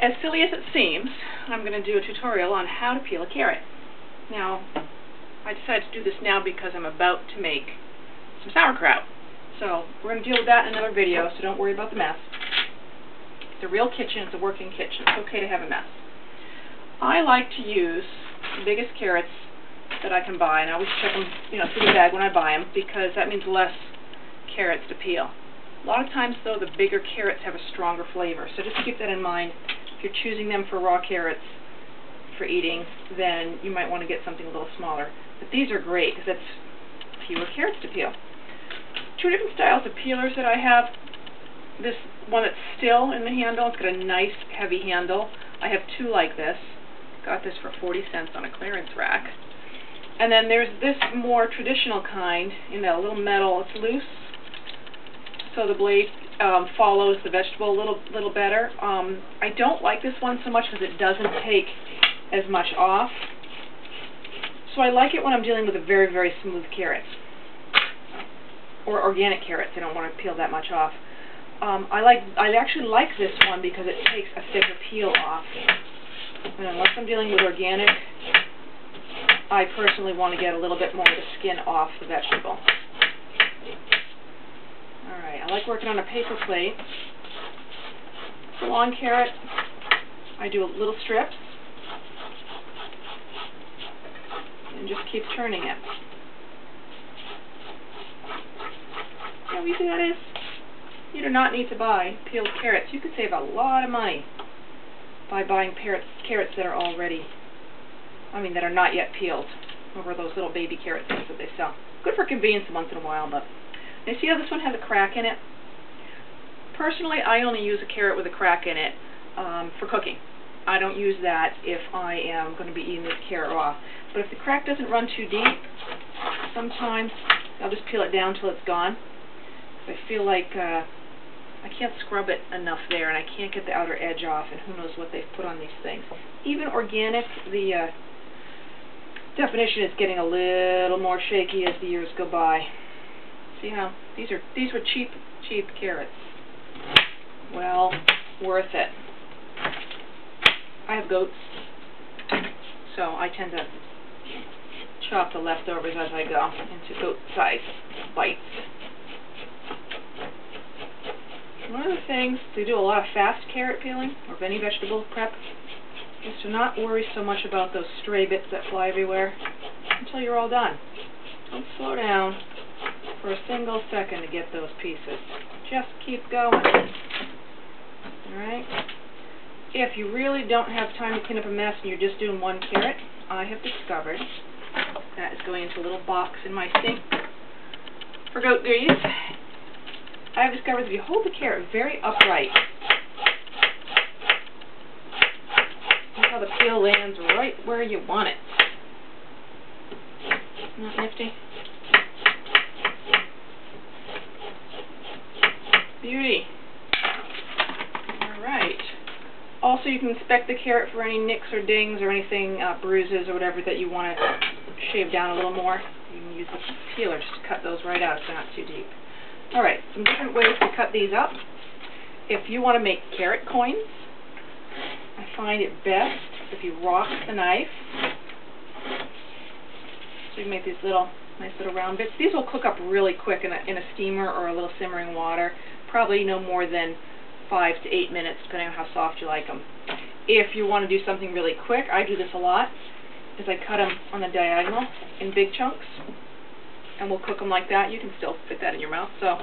As silly as it seems, I'm going to do a tutorial on how to peel a carrot. Now, I decided to do this now because I'm about to make some sauerkraut. So, we're going to deal with that in another video, so don't worry about the mess. It's a real kitchen, it's a working kitchen. It's okay to have a mess. I like to use the biggest carrots that I can buy, and I always check them, through the bag when I buy them, because that means less carrots to peel. A lot of times, though, the bigger carrots have a stronger flavor, so just keep that in mind. If you're choosing them for raw carrots for eating, then you might want to get something a little smaller. But these are great, because that's fewer carrots to peel. Two different styles of peelers that I have. This one that's still in the handle, it's got a nice heavy handle. I have two like this. Got this for 40 cents on a clearance rack. And then there's this more traditional kind in that little metal. It's loose, so the blade follows the vegetable a little better. I don't like this one so much because it doesn't take as much off. So I like it when I'm dealing with a very, very smooth carrot. Or organic carrots. I don't want to peel that much off. I actually like this one because it takes a thicker peel off. And unless I'm dealing with organic, I personally want to get a little bit more of the skin off the vegetable. Alright, I like working on a paper plate. For a long carrot, I do little strips and just keep turning it. How easy that is? You do not need to buy peeled carrots. You could save a lot of money by buying carrots that are already, that are not yet peeled, over those little baby carrot things that they sell. Good for convenience once in a while, but you see how this one has a crack in it? Personally, I only use a carrot with a crack in it for cooking. I don't use that if I am going to be eating this carrot raw. But if the crack doesn't run too deep, sometimes I'll just peel it down till it's gone. If I feel like I can't scrub it enough there, and I can't get the outer edge off, and who knows what they've put on these things. Even organic, the definition is getting a little more shaky as the years go by. See how these were cheap carrots. Well, worth it. I have goats, so I tend to chop the leftovers as I go into goat-sized bites. One of the things to do a lot of fast carrot peeling, or any vegetable prep, is to not worry so much about those stray bits that fly everywhere until you're all done. Don't slow down for a single second to get those pieces. Just keep going. Alright? If you really don't have time to clean up a mess and you're just doing one carrot, I have discovered that is going into a little box in my sink for goat grease. I have discovered that if you hold the carrot very upright, look how the peel lands right where you want it. Isn't that nifty? Beauty. Alright. Also, you can inspect the carrot for any nicks or dings or anything, bruises or whatever that you want to shave down a little more. You can use the peeler just to cut those right out if they're not too deep. Alright, some different ways to cut these up. If you want to make carrot coins, I find it best if you rock the knife. So you can make these nice little round bits. These will cook up really quick in a steamer or a little simmering water. Probably no more than 5 to 8 minutes, depending on how soft you like them. If you want to do something really quick, I do this a lot, is I cut them on the diagonal in big chunks, and we'll cook them like that. You can still fit that in your mouth. So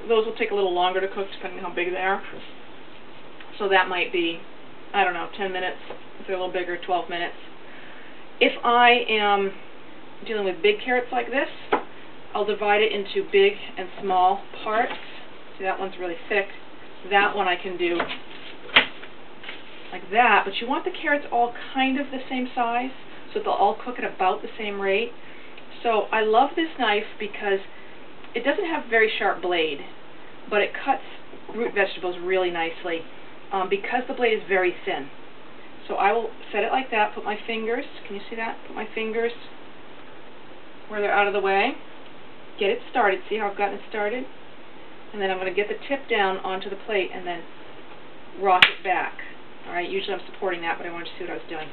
those will take a little longer to cook, depending on how big they are. So that might be, 10 minutes. If they're a little bigger, 12 minutes. If I am dealing with big carrots like this, I'll divide it into big and small parts. See, that one's really thick. That one I can do like that, but you want the carrots all kind of the same size, so they'll all cook at about the same rate. So I love this knife because it doesn't have a very sharp blade, but it cuts root vegetables really nicely because the blade is very thin. So I will set it like that, put my fingers, can you see that? Put my fingers where they're out of the way, get it started, see how I've gotten it started? And then I'm going to get the tip down onto the plate and then rock it back. Alright, usually I'm supporting that, but I wanted to see what I was doing.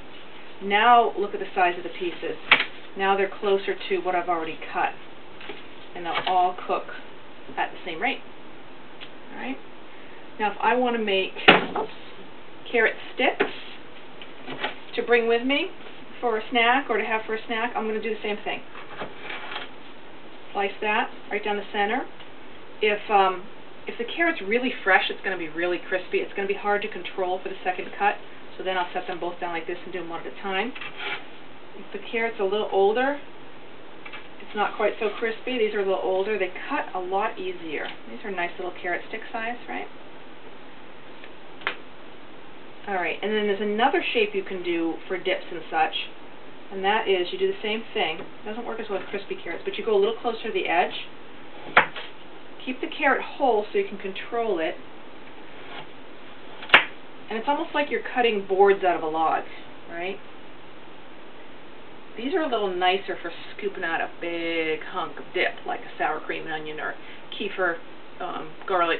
Now look at the size of the pieces. Now they're closer to what I've already cut. And they'll all cook at the same rate. Alright? Now if I want to make carrot sticks to bring with me for a snack or to have for a snack, I'm going to do the same thing. Slice that right down the center. If the carrot's really fresh, it's going to be really crispy. It's going to be hard to control for the second cut, so then I'll set them both down like this and do them one at a time. If the carrot's a little older, it's not quite so crispy. These are a little older. They cut a lot easier. These are nice little carrot stick size, right? Alright, and then there's another shape you can do for dips and such, and that is you do the same thing. It doesn't work as well with crispy carrots, but you go a little closer to the edge. Keep the carrot whole so you can control it. And it's almost like you're cutting boards out of a log, right? These are a little nicer for scooping out a big hunk of dip, like a sour cream and onion or kefir garlic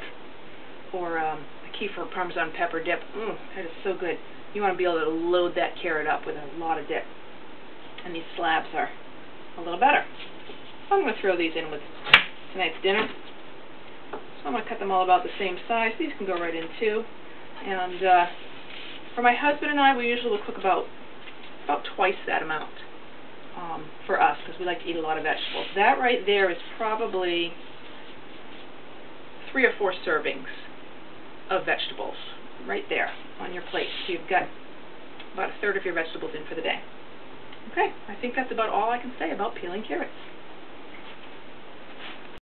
or a kefir parmesan pepper dip. That is so good. You want to be able to load that carrot up with a lot of dip. And these slabs are a little better. So I'm going to throw these in with tonight's dinner. So I'm going to cut them all about the same size. These can go right in too. And for my husband and I, we usually will cook about twice that amount for us, because we like to eat a lot of vegetables. That right there is probably 3 or 4 servings of vegetables right there on your plate. So you've got about 1/3 of your vegetables in for the day. Okay, I think that's about all I can say about peeling carrots.